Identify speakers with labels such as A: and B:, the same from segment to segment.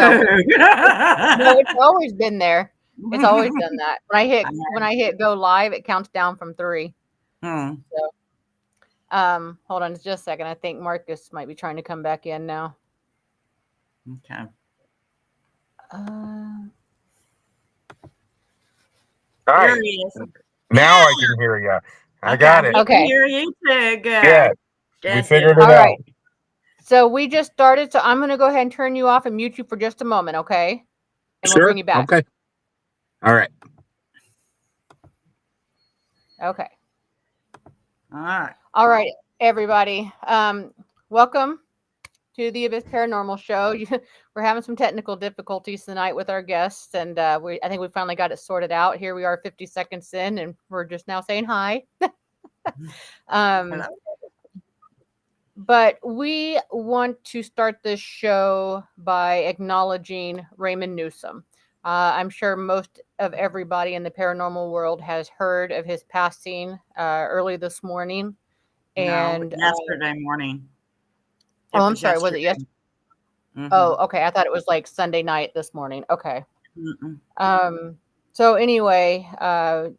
A: No, it's always been there. It's always done that. When I hit go live, it counts down from 3.
B: Hmm.
A: So, hold on just a second. I think Marcus might be trying to come back in now.
B: Okay.
A: Uh,
B: There
C: Hi.
B: he is.
C: Now
B: Yeah.
C: I can hear you. I
B: Okay,
C: got it.
B: we can
A: okay.
B: hear you too.
C: Yeah,
B: Good.
C: we
B: Good
C: figured
B: deal.
C: it
A: All
C: out.
A: right. So we just started. So I'm going to go ahead and turn you off and mute you for just a moment, okay? And we'll bring
C: Sure.
A: you back.
C: Okay. All right.
A: Okay.
B: All right.
A: All right, everybody. Welcome to the Abyss Paranormal Show. We're having some technical difficulties tonight with our guests, and I think we finally got it sorted out. Here we are, 50 seconds in, and we're just now saying hi.
B: Hello.
A: But we want to start this show by acknowledging Raymond Newsom. I'm sure most of everybody in the paranormal world has heard of his passing early this morning.
B: No,
A: And
B: yesterday morning.
A: oh,
B: It
A: I'm
B: was
A: sorry, was it
B: yesterday.
A: yesterday?
B: Mm-hmm.
A: Oh, okay. I thought it was like Sunday night this morning. Okay.
B: Mm-mm.
A: Um. So anyway, so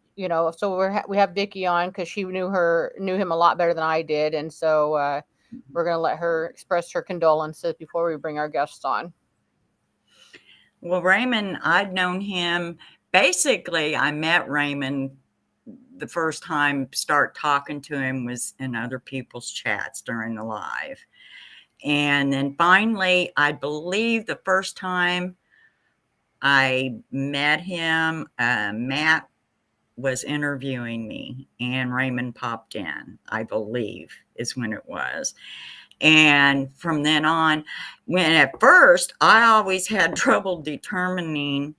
A: we have Vicky on because she knew him a lot better than I did, and so we're gonna let her express her condolences before we bring our guests on.
B: Well, Raymond, I'd known him. Basically, I met Raymond the first time, start talking to him was in other people's chats during the live. And then finally, I believe the first time I met him, Matt was interviewing me and Raymond popped in, I believe is when it was. And from then on, when at first I always had trouble determining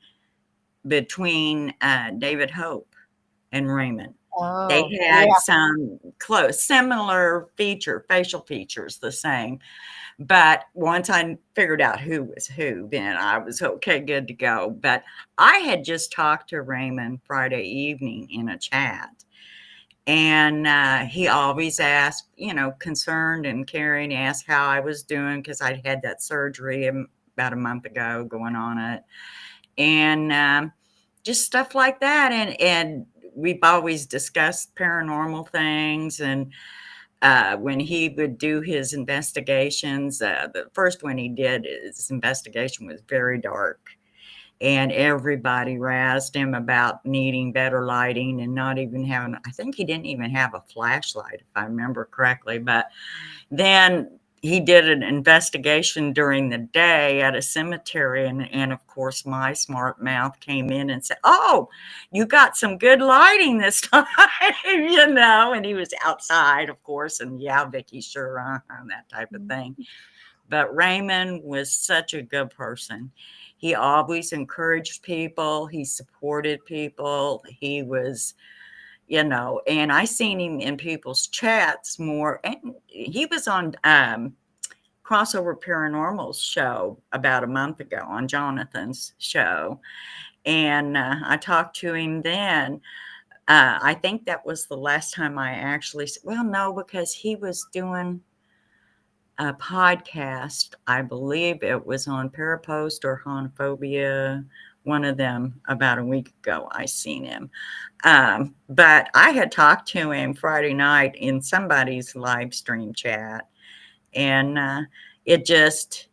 B: between David Hope and Raymond. They
A: Oh,
B: had
A: yeah.
B: some similar facial features, the same. But once I figured out who was who, then I was okay, good to go. But I had just talked to Raymond Friday evening in a chat. And he always asked, concerned and caring, asked how I was doing because I'd had that surgery about a month ago going on it. And just stuff like that. And we've always discussed paranormal things. And when he would do his investigations, the first one he did, his investigation was very dark. And everybody razzed him about needing better lighting and not even having, I think he didn't even have a flashlight, if I remember correctly. But then he did an investigation during the day at a cemetery. And of course, my smart mouth came in and said, "Oh, you got some good lighting this time," and he was outside, of course. And yeah, Vicky, sure, that type of thing. But Raymond was such a good person. He always encouraged people. He supported people. He was, and I seen him in people's chats more. And he was on Crossover Paranormal's show about a month ago on Jonathan's show. And I talked to him then. I think that was the last time I actually, well, no, because he was doing a podcast. I believe it was on Parapost or Homophobia, one of them, about a week ago. I seen him. But I had talked to him Friday night in somebody's live stream chat. And it just,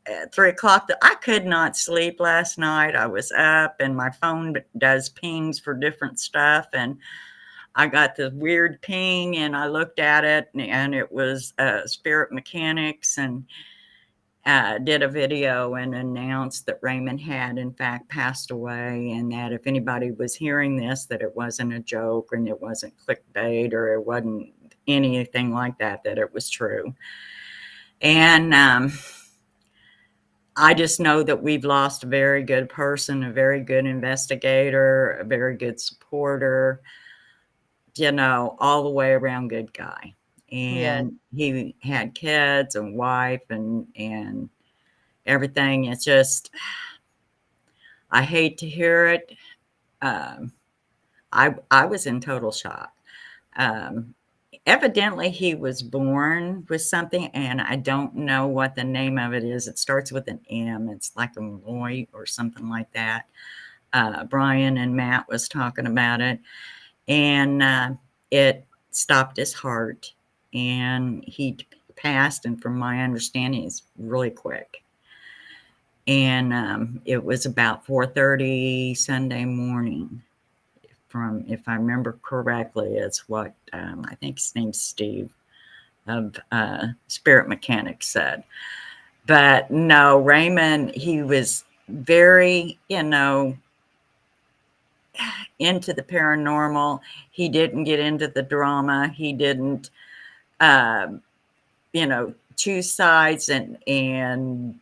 B: at 3 o'clock, I could not sleep last night. I was up and my phone does pings for different stuff. And I got the weird ping and I looked at it and it was Spirit Mechanics and did a video and announced that Raymond had in fact passed away, and that if anybody was hearing this, that it wasn't a joke and it wasn't clickbait or it wasn't anything like that, that it was true. And I just know that we've lost a very good person, a very good investigator, a very good supporter, all the way around good guy. And he had kids and wife and everything. It's just, I hate to hear it. I was in total shock. Um, evidently he was born with something, and I don't know what the name of it is. It starts with an M. It's like a Roy or something like that. Brian and Matt was talking about it, and it stopped his heart, and he passed. And from my understanding, it's really quick. And it was about 4:30 Sunday morning. From, if I remember correctly, it's what I think his name's Steve of Spirit Mechanics said. But no, Raymond, he was very, into the paranormal. He didn't get into the drama. He didn't, uh, choose sides and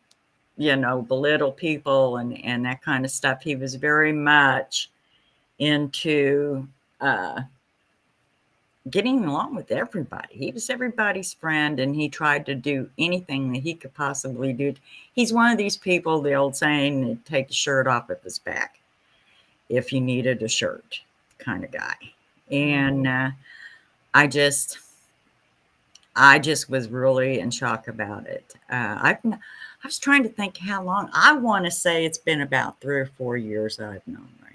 B: belittle people and that kind of stuff. He was very much into getting along with everybody. He was everybody's friend, and he tried to do anything that he could possibly do. He's one of these people, the old saying, take the shirt off of his back if you needed a shirt kind of guy. And I just was really in shock about it. I was trying to think how long. I want to say it's been about 3 or 4 years I've known Raymond.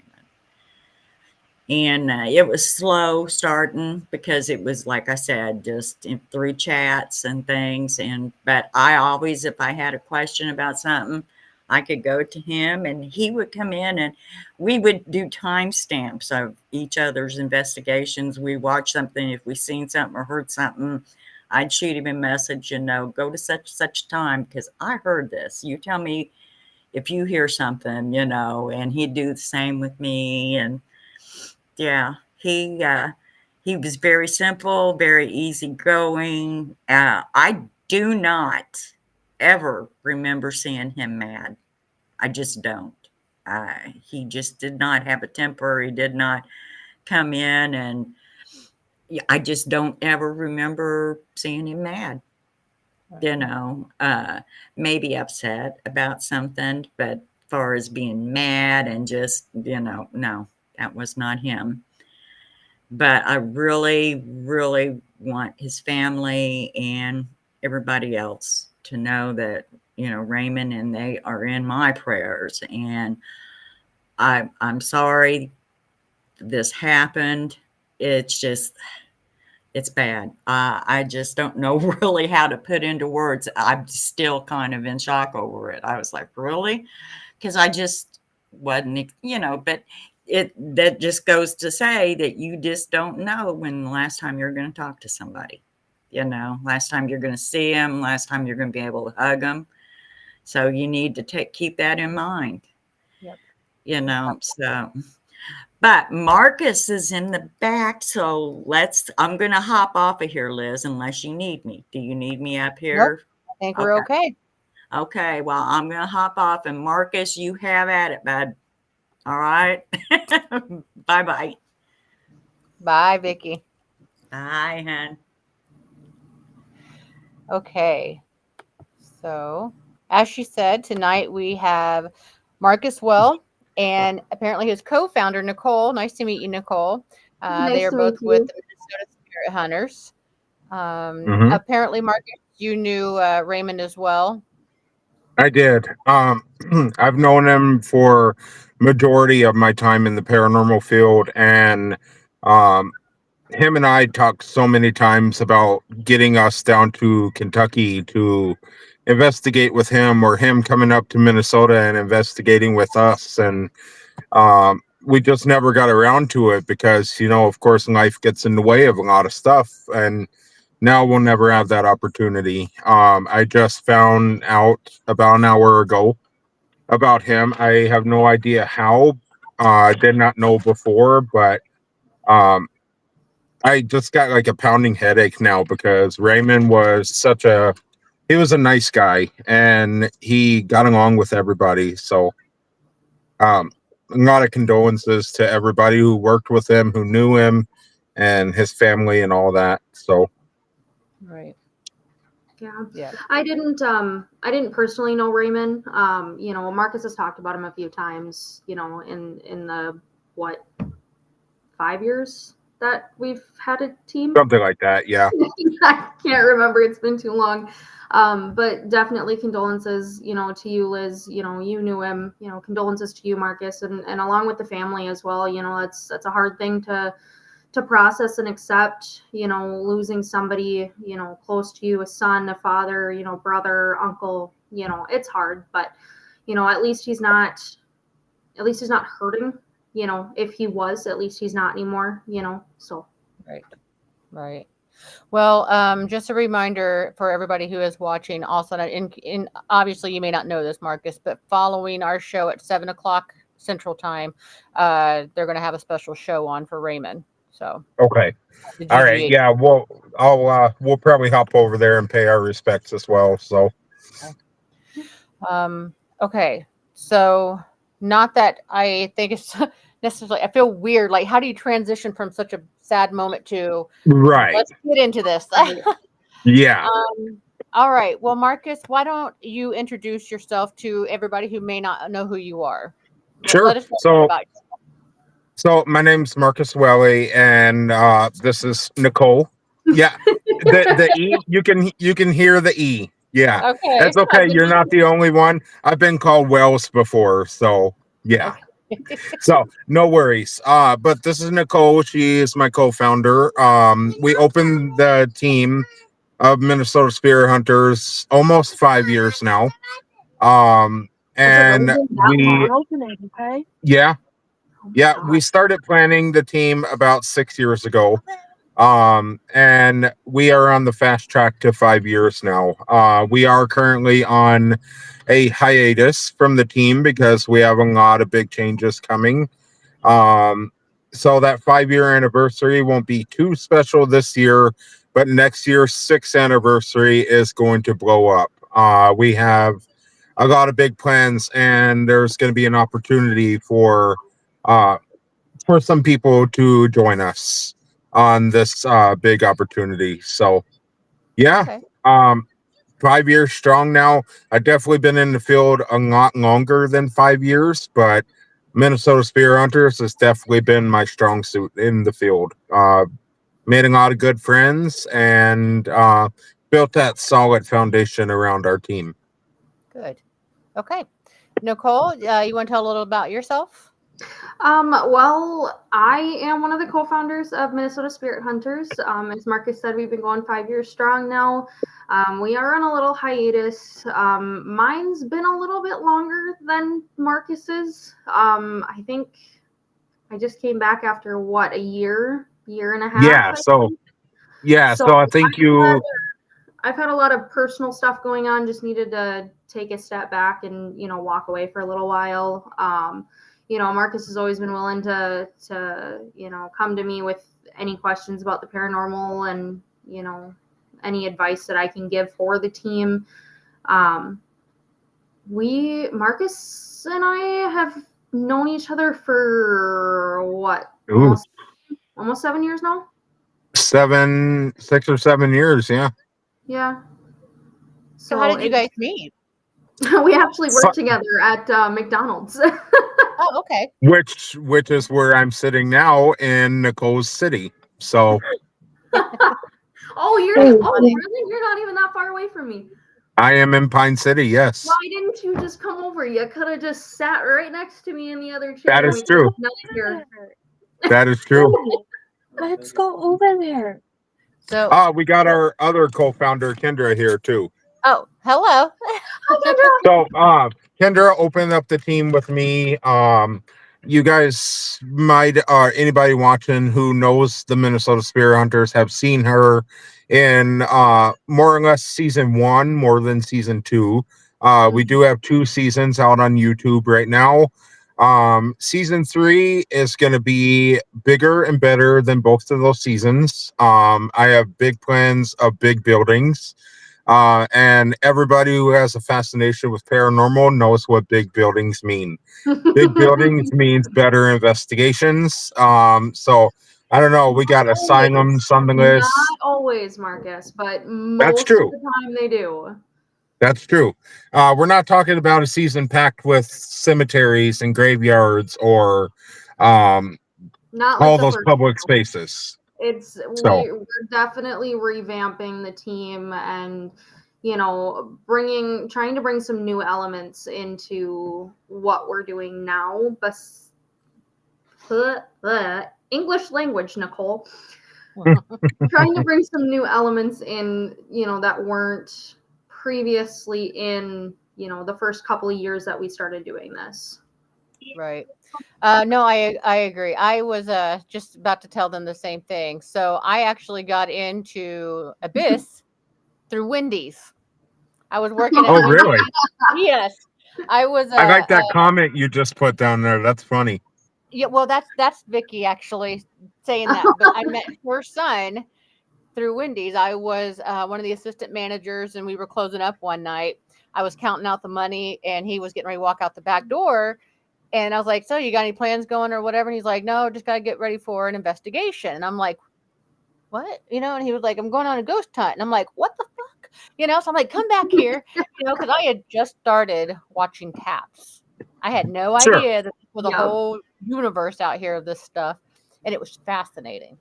B: And it was slow starting because it was, like I said, just through chats and things. But I always, if I had a question about something, I could go to him, and he would come in, and we would do timestamps of each other's investigations. We watch something, if we seen something or heard something, I'd shoot him a message, go to such time because I heard this. You tell me if you hear something, and he'd do the same with me. And yeah, he was very simple, very easygoing. I do not ever remember seeing him mad. I just don't. He just did not have a temper. He did not come in, and I just don't ever remember seeing him mad. Maybe upset about something, but far as being mad and just, no, that was not him. But I really, really want his family and everybody else to know that, Raymond and they are in my prayers. And I'm sorry this happened. It's bad. I just don't know really how to put into words. I'm still kind of in shock over it. I was like, really? Because I just wasn't, but that just goes to say that you just don't know when the last time you're going to talk to somebody, last time you're going to see them, last time you're going to be able to hug them. So you need to keep that in mind.
A: Yep.
B: So. But Markus is in the back, so I'm going to hop off of here, Liz, unless you need me. Do you need me up here?
A: Nope, I think we're okay.
B: Okay, well, I'm going to hop off, and Markus, you have at it, bud. All right? Bye-bye.
A: Bye, Vicki.
B: Bye, hon.
A: Okay. So, as she said, tonight we have Markus Well and apparently his co-founder, Nichole. Nice to meet you, Nichole. They are both with the Minnesota Spirit Hunters. Apparently, Markus, you knew Raymond as well.
C: I did. I've known him for majority of my time in the paranormal field, and him and I talked so many times about getting us down to Kentucky to investigate with him, or him coming up to Minnesota and investigating with us. And we just never got around to it because, of course, life gets in the way of a lot of stuff. And now we'll never have that opportunity. I just found out about an hour ago about him. I have no idea how. I did not know before, but I just got like a pounding headache now because Raymond was he was a nice guy and he got along with everybody. So, a lot of condolences to everybody who worked with him, who knew him, and his family and all that. So,
A: right.
D: Yeah. I didn't personally know Raymond. Markus has talked about him a few times, in the 5 years that we've had a team?
C: Something like that, yeah.
D: I can't remember. It's been too long. But definitely condolences, to you, Liz. You knew him. Condolences to you, Marcus, and along with the family as well. That's a hard thing to process and accept. Losing somebody, close to you, a son, a father, brother, uncle. It's hard, but at least he's not hurting. If he was, at least he's not anymore. So.
A: Right. Well, just a reminder for everybody who is watching. Also, in obviously you may not know this, Marcus, but following our show at 7:00 Central Time, they're going to have a special show on for Raymond. So
C: okay, all right, yeah. We'll probably hop over there and pay our respects as well. So,
A: okay. So, not that I think it's necessarily. I feel weird. Like, how do you transition from such a sad moment to
C: right?
A: Let's get into this.
C: Yeah.
A: All right. Well, Marcus, why don't you introduce yourself to everybody who may not know who you are?
C: Sure.
A: Let us know about yourself.
C: So my name's Markus Welle, and this is Nichole. Yeah, the E. You can hear the E. Yeah,
A: Okay.
C: that's okay. You're not the only one. I've been called Wells before, so yeah. Okay. So no worries. But this is Nichole. She is my co-founder. We opened the team of Minnesota Spirit Hunters almost 5 years now. And yeah. Yeah, we started planning the team about 6 years ago. And we are on the fast track to 5 years now. We are currently on a hiatus from the team because we have a lot of big changes coming. So that 5-year anniversary won't be too special this year, but next year's 6th anniversary is going to blow up. We have a lot of big plans, and there's going to be an opportunity for some people to join us on this big opportunity. So yeah. Okay. 5 years strong now. I've definitely been in the field a lot longer than 5 years, but Minnesota Spear Hunters has definitely been my strong suit in the field. Made a lot of good friends and built that solid foundation around our team.
A: Good. Okay. Nichole, you want to tell a little about yourself?
D: Well, I am one of the co-founders of Minnesota Spirit Hunters. As Marcus said, we've been going 5 years strong now. We are on a little hiatus. Mine's been a little bit longer than Marcus's. I think I just came back after a year and a half.
C: Yeah. So I think
D: I've had a lot of personal stuff going on. Just needed to take a step back and walk away for a little while. Marcus has always been willing to come to me with any questions about the paranormal and, any advice that I can give for the team. Marcus and I have known each other for almost 7 years now?
C: 6 or 7 years, yeah.
D: Yeah.
A: So how did you guys meet?
D: We actually worked together at McDonald's.
A: Oh, okay.
C: Which is where I'm sitting now in Nichole's city. So.
D: Oh, really? You're not even that far away from me.
C: I am in Pine City. Yes.
D: Why didn't you just come over? You could have just sat right next to me in the other chair.
C: That is true. That is true.
E: Let's go over there.
A: So.
C: We got our other co-founder Kendra here too.
A: Oh, hello.
C: So, Kendra opened up the team with me. You guys might, anybody watching who knows the Minnesota Spirit Hunters have seen her in more or less season 1 more than season 2. We do have 2 seasons out on YouTube right now. Season 3 is going to be bigger and better than both of those seasons. I have big plans of big buildings. And everybody who has a fascination with paranormal knows what big buildings mean. Big buildings means better investigations. So I don't know. We got asylums on the list.
D: Not always, Marcus, but most of the time they do.
C: That's true. We're not talking about a season packed with cemeteries and graveyards or
D: Not like
C: all
D: the
C: those
D: first.
C: public spaces.
D: It's
C: So
D: we're definitely revamping the team and trying to bring some new elements into what we're doing now. But English language, Nichole. Trying to bring some new elements in, that weren't previously in, the first couple of years that we started doing this.
A: Right. No, I agree. I was just about to tell them the same thing. So I actually got into Abyss through Wendy's. I was working at
C: oh
A: Wendy's.
C: really?
A: Yes. I was
C: I like that comment you just put down there. That's funny.
A: yeah, well that's Vicky actually saying that, but I met her son through Wendy's. I was one of the assistant managers and we were closing up one night. I was counting out the money and he was getting ready to walk out the back door. And I was like, so you got any plans going or whatever? And he's like, no, just got to get ready for an investigation. And I'm like, what? And he was like, I'm going on a ghost hunt. And I'm like, what the fuck? So I'm like, come back here, because I had just started watching Taps. I had no
C: Sure.
A: idea that there was a
D: Yep.
A: whole universe out here of this stuff. And it was fascinating.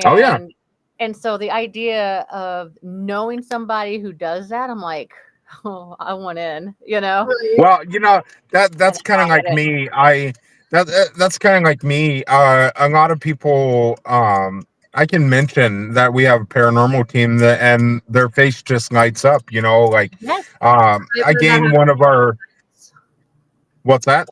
C: Oh, yeah.
A: And so the idea of knowing somebody who does that, I'm like, oh, I want in,
D: Right.
C: Well, that's
A: And
C: kind of like
A: it.
C: me. That's kind of like me. A lot of people, I can mention that we have a paranormal team and their face just lights up. Like,
A: Yes.
C: I
D: heard that
C: gained one of our. What's that?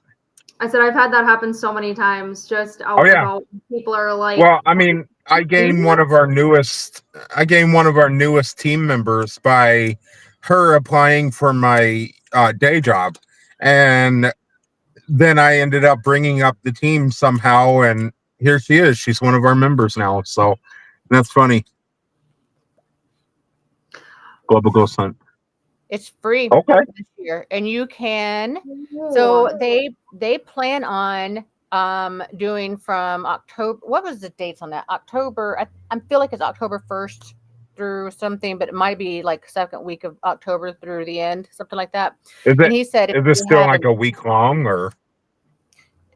D: I said I've had that happen so many times. Just out
C: Oh,
D: and
C: yeah.
D: about. People are like,
C: Well, I mean, I gained one of our newest team members by her applying for my day job, and then I ended up bringing up the team somehow, and here she is. She's one of our members now, so that's funny. Global Ghost Hunt.
A: It's free
C: Okay.
A: this year, and you can. So they plan on doing from October. What was the dates on that? October. I feel like it's October 1st through something, but it might be like second week of October through the end, something like that.
C: Is
A: And he said,
C: this still like a week long, or?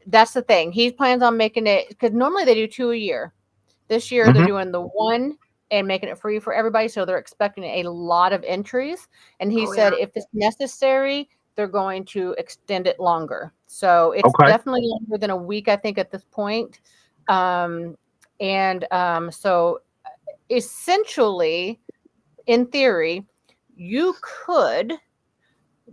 A: That's the thing. He plans on making it, because normally they do 2 a year. This year they're doing the one and making it free for everybody. So they're expecting a lot of entries. And he said, if it's necessary, they're going to extend it longer. So it's definitely longer than a week, I think, at this point. So essentially, in theory, you could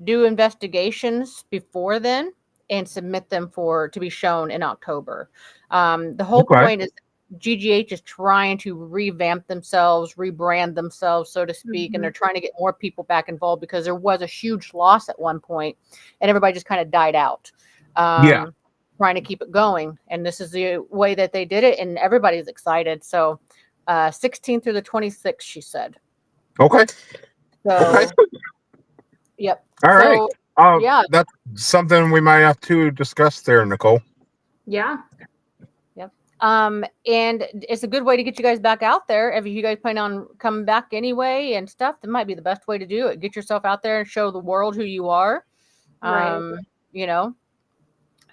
A: do investigations before then and submit them to be shown in October. The whole point is GGH is trying to revamp themselves, rebrand themselves, so to speak, and they're trying to get more people back involved because there was a huge loss at one point and everybody just kind of died out. Trying to keep it going. And this is the way that they did it, and everybody's excited. So 16th through the 26th, she said.
C: Okay.
A: So, yep.
C: All right.
A: Yeah.
C: That's something we might have to discuss there, Nichole.
D: Yeah.
A: And it's a good way to get you guys back out there. If you guys plan on coming back anyway and stuff, that might be the best way to do it. Get yourself out there and show the world who you are.
D: Right.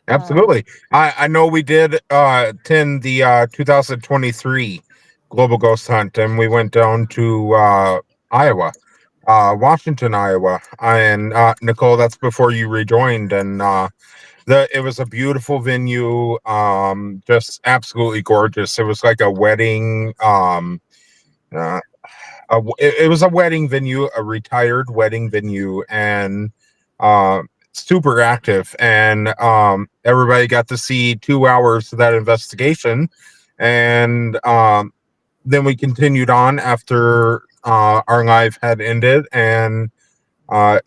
C: Absolutely. I know we did attend the 2023 Global Ghost Hunt, and we went down to Iowa, Washington, Iowa. And Nichole, that's before you rejoined, and it was a beautiful venue, just absolutely gorgeous. It was like a wedding, it was a wedding venue, a retired wedding venue, and super active. And everybody got to see 2 hours of that investigation, and then we continued on after our live had ended, and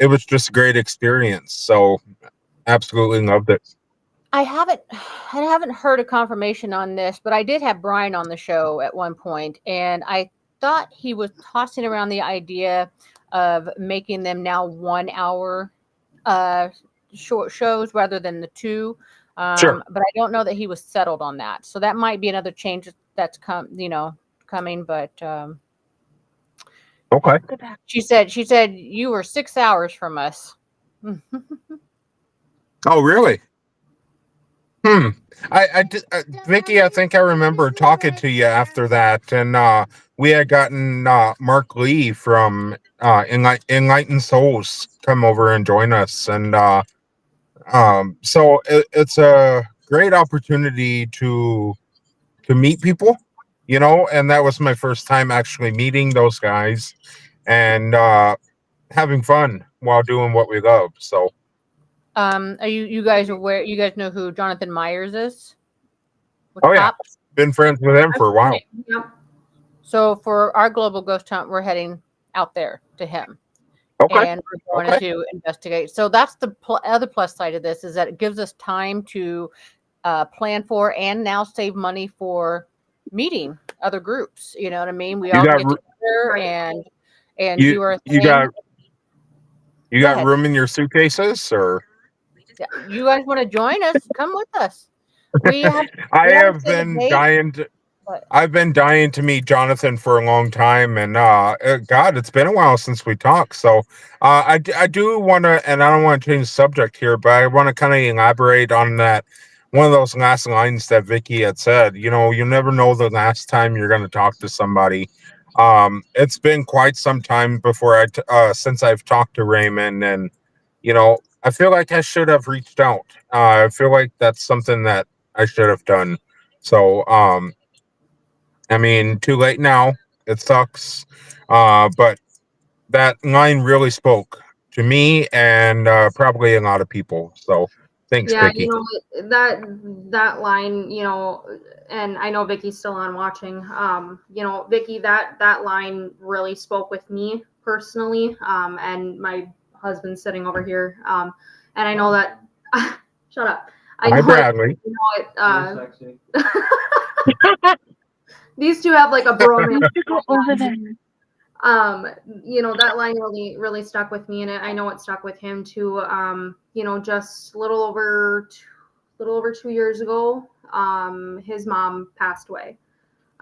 C: it was just a great experience. So absolutely loved it.
A: I haven't heard a confirmation on this, but I did have Brian on the show at one point, and I thought he was tossing around the idea of making them now 1 hour short shows rather than the 2.
C: Sure.
A: But I don't know that he was settled on that. So that might be another change that's coming, but
C: okay.
A: She said you were 6 hours from us.
C: Oh, really? Hmm. Vicky, I think I remember talking to you after that, and we had gotten Mark Lee from Enlightened Souls come over and join us, and so it's a great opportunity to meet people, and that was my first time actually meeting those guys and having fun while doing what we love. So,
A: Are you guys aware? You guys know who Jonathan Myers is? With
C: oh yeah,
A: cops.
C: been friends with him for a while.
D: Yep.
A: So for our global ghost hunt, we're heading out there to him,
C: Okay,
A: and we're going
C: okay.
A: to investigate. So that's the other plus side of this, is that it gives us time to plan for and now save money for meeting other groups. You know what I mean? We
C: You
A: all
C: got
A: can get together
D: Right.
A: and do our
C: you
A: thing.
C: you
A: Go
C: got
A: ahead.
C: room in your suitcases, or
A: Yeah, you guys want to join us? Come with us. We have.
C: I
A: We haven't
C: have
A: set a
C: been
A: date,
C: dying to.
A: but
C: I've been dying to meet Jonathan for a long time, and God, it's been a while since we talked. So, I do want to, and I don't want to change the subject here, but I want to kind of elaborate on that. One of those last lines that Vicky had said. You never know the last time you're going to talk to somebody. It's been quite some time before since I've talked to Raymond, and I feel like I should have reached out. I feel like that's something that I should have done. So, I mean, too late now. It sucks. But that line really spoke to me and probably a lot of people. So thanks,
D: Yeah,
C: Vicky.
D: that line, and I know Vicky's still on watching. Vicky, that line really spoke with me personally. And my husband's sitting over here. And I know that. Shut up. I
C: Hi,
D: know
C: Bradley.
D: these two have like a bromance.
E: Go over there.
D: That line really stuck with me, and I know it stuck with him too. Just a little over 2 years ago, his mom passed away.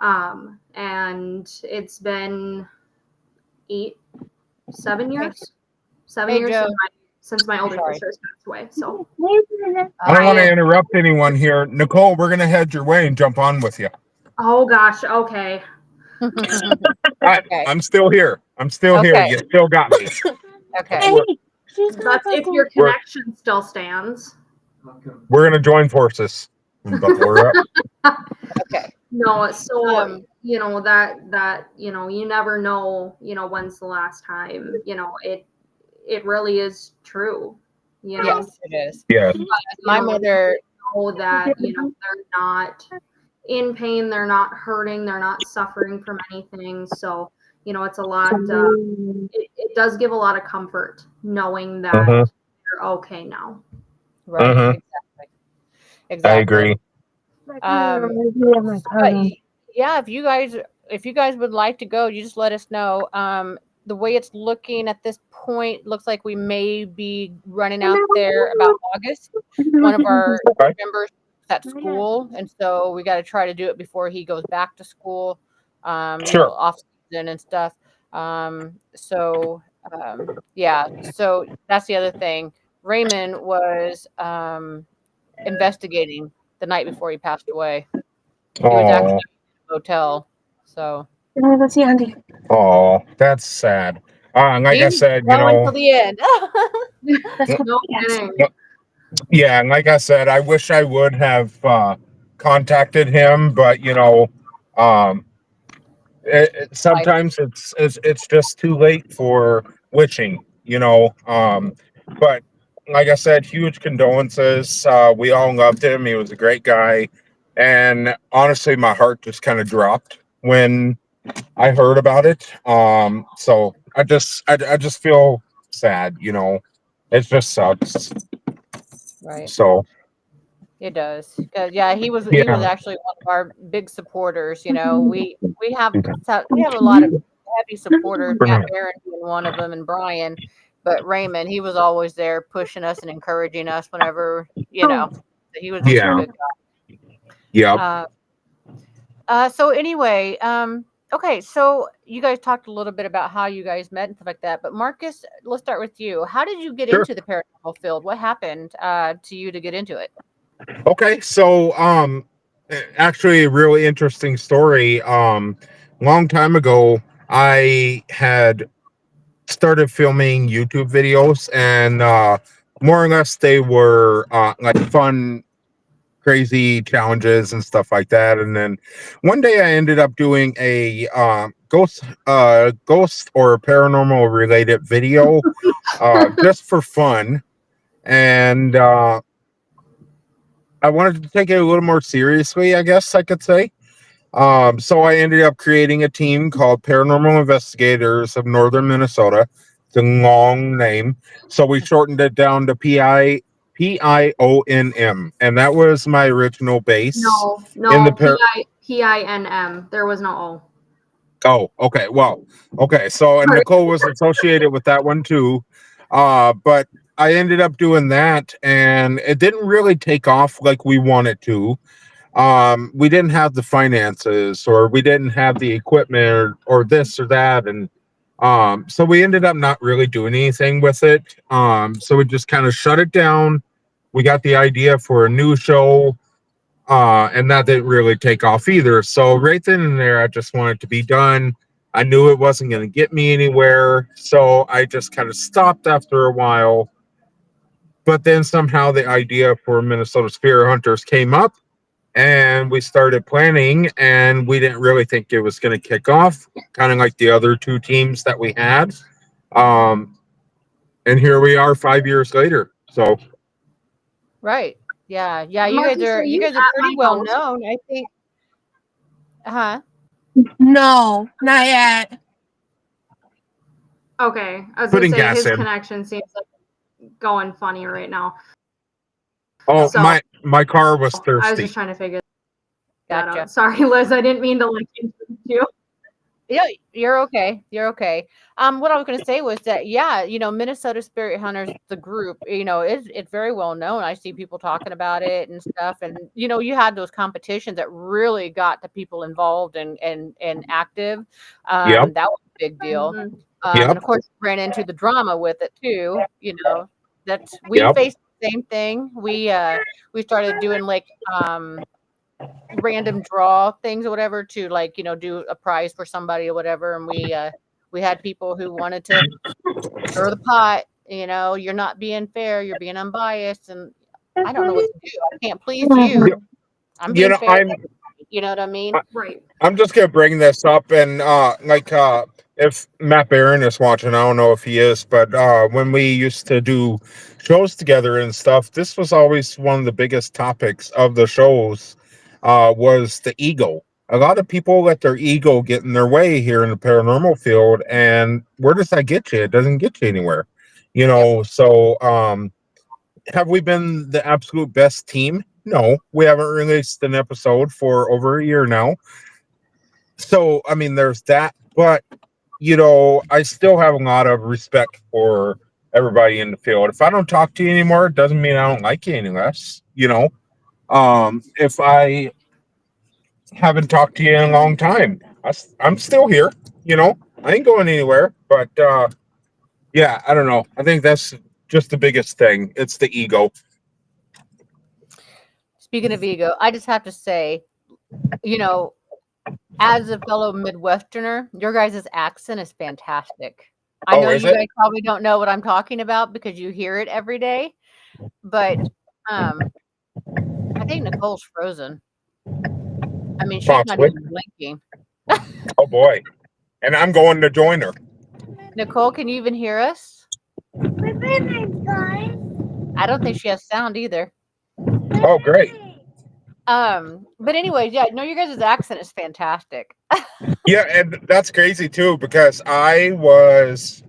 D: And it's been 7 years,
A: Hey, Joe.
D: since my older
A: Sorry.
D: sister's passed away. So
C: I don't want to
D: I-
C: interrupt anyone here. Nichole, we're going to head your way and jump on with you.
D: oh gosh, okay.
A: Okay.
C: I'm still here. I'm still here.
A: Okay.
C: You still got me.
A: Okay.
E: Hey, she's gonna
D: That's if your connection still stands.
C: We're going to join forces. Buckle her up.
A: Okay.
D: No, so
A: Um,
D: that you never know, when's the last time, it really is true.
A: Yes, it is.
C: Yeah.
A: My mother.
D: Know that they're not in pain, they're not hurting, they're not suffering from anything. So it's a lot. It does give a lot of comfort knowing that you're okay now.
A: Right.
C: Mhm.
A: Exactly.
C: I
A: Exactly.
C: agree.
A: But yeah, if you guys would like to go, you just let us know. The way it's looking at this point, looks like we may be running out there about August. One of our
C: Okay.
A: members is at school, and so we got to try to do it before he goes back to school.
C: Sure.
A: Off season and stuff. Yeah. So that's the other thing. Raymond was investigating the night before he passed away. He was actually
C: Oh,
A: in a hotel. So
E: Let's see, Andy.
C: oh, that's sad. Like
A: he
C: I
A: was
C: said,
A: going till the end.
E: Let's go.
D: No
E: Yes.
D: kidding.
C: yeah, and like I said, I wish I would have contacted him, but um, sometimes it's just too late for witching. But like I said, huge condolences. We all loved him. He was a great guy, and honestly, my heart just kind of dropped when I heard about it. So I just feel sad. It just sucks.
A: Right.
C: So
A: It does. Yeah, he was
C: yeah.
A: actually one of our big supporters. We have a lot of heavy supporters, Matt Barron being one of them, and Brian. But Raymond, he was always there pushing us and encouraging us whenever, he was just a
C: Yeah.
A: good guy.
C: Yep.
A: So anyway, okay, so you guys talked a little bit about how you guys met and stuff like that. But Marcus, let's start with you. How did you get
C: Sure.
A: into the paranormal field? What happened to you to get into it?
C: Okay, so actually a really interesting story. Long time ago, I had started filming YouTube videos, and more or less they were like fun, crazy challenges and stuff like that. And then one day I ended up doing a ghost or paranormal related video, just for fun, and I wanted to take it a little more seriously, I guess I could say. So I ended up creating a team called Paranormal Investigators of Northern Minnesota. It's a long name, so we shortened it down to PIONM, and that was my original base in the
D: No, PINM. There was no O.
C: Oh, okay. Well, okay. So, and
D: Sorry.
C: Nichole was associated with that one too. But I ended up doing that, and it didn't really take off like we wanted to. We didn't have the finances, or we didn't have the equipment, or this or that, and so we ended up not really doing anything with it. So we just kind of shut it down. We got the idea for a new show, and that didn't really take off either. So right then and there, I just wanted to be done. I knew it wasn't going to get me anywhere, so I just kind of stopped after a while. But then somehow the idea for Minnesota Spirit Hunters came up, and we started planning, and we didn't really think it was going to kick off, kind of like the other two teams that we had. Um, and here we are 5 years later. So
A: Right. Yeah. Yeah. You guys
D: Marcus,
A: are
D: are
A: you
D: you
A: guys are
D: at
A: pretty
D: my
A: well
D: house?
A: known, I think. Huh?
E: No, not yet.
D: Okay, I was gonna
C: putting
D: say
C: gas
D: his
C: in.
D: connection seems like going funny right now.
C: Oh,
D: So
C: my car was
D: I was
C: thirsty.
D: just trying to figure that
A: Gotcha.
D: out. Sorry, Liz, I didn't mean to like interrupt you.
A: Yeah, you're okay. You're okay. What I was going to say was that, yeah, Minnesota Spirit Hunters, the group, it's very well known. I see people talking about it and stuff, and you had those competitions that really got the people involved and active.
C: Yep.
A: That was a big deal.
D: Mhm.
A: And
C: Yep.
A: of course, ran into the drama with it too. That we
C: Yep.
A: faced the same thing. We started doing like random draw things or whatever to like do a prize for somebody or whatever, and we had people who wanted to stir the pot. You're not being fair, you're being unbiased, and I don't know what to do. I can't please you. I'm
C: You
A: being
C: know,
A: fair to everybody, you know what I mean?
D: Right.
C: I'm just gonna bring this up, and if Matt Barron is watching, I don't know if he is, but when we used to do shows together and stuff, this was always one of the biggest topics of the shows. Was the ego. A lot of people let their ego get in their way here in the paranormal field, and where does that get you? It doesn't get you anywhere.
A: Yep.
C: So have we been the absolute best team? No, we haven't released an episode for over a year now. So, I mean, there's that, but I still have a lot of respect for everybody in the field. If I don't talk to you anymore, it doesn't mean I don't like you any less. If I haven't talked to you in a long time, I'm still here. I ain't going anywhere. But yeah, I don't know. I think that's just the biggest thing. It's the ego.
A: Speaking of ego, I just have to say, you know as a fellow Midwesterner, your guys' accent is fantastic. I
C: Oh,
A: know
C: is
A: you
C: it?
A: guys probably don't know what I'm talking about because you hear it every day, but um, I think Nicole's frozen. I mean, she's not
C: Possibly.
A: even blinking.
C: Oh boy. And I'm going to join her.
A: Nicole, can you even hear us? I don't think she has sound either.
C: Oh, great.
A: But anyways, yeah, no, your guys' accent is fantastic.
C: Yeah, and that's crazy too because I was